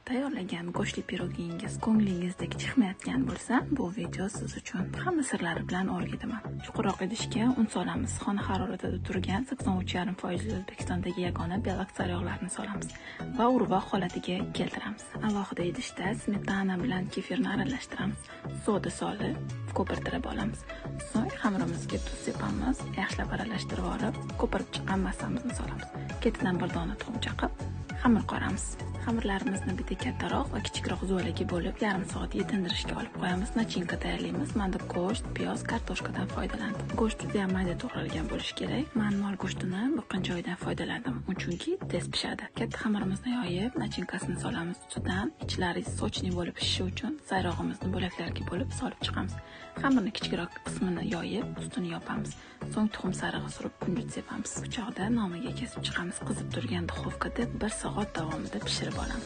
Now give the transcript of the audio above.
tayyorlagan go'shtli pirogingiz ko'nglingizdek chiqmayotgan bo'lsa, bu video siz uchun hamma sirlari bilan o'rgataman. Chuqurroq idishga un solamiz. Xona haroratida turgan 83,5% O'zbekistondagi yagona belak sariyog'larni solamiz va urvoq holatiga keltiramiz. Alohida idishda smetana bilan kefirni aralashtiramiz. Soda solib, ko'pirtirib olamiz. So'ng xamirimizga tuz sepamiz, yaxshilab aralashtirib olib, ko'pirib chiqqan massamizni solamiz. Ketidan bir dona tuxum chaqib, xamir qoramiz. Xamirlarimizni bitta kattaroq va kichikroq zo'lagi bo'lib, yarim soat yetindirishga olib qo'yamiz. Nachinka tayyorlaymiz. Manda go'sht, piyoz, kartoshkadan foydalandim. Go'sht juda ham mayda to'g'ralgan bo'lishi kerak. Men mol go'shtini bir joydan foydalandim, chunki tez pishadi. Katta xamirimizni yoyib, nachinkasini solamiz ustidan. Ichlari sochli bo'lib pishishi uchun sayrog'imizni bo'laklarga bo'lib solib chiqamiz. Xamirni kichikroq qismini yoyib, ustini yopamiz. So'ng tuxum sarig'i surib, kunjut sepamiz. Pichoqda nomiga kesib chiqamiz. Qizib turgan duxovkada 1 soat davomida pishirib olamiz.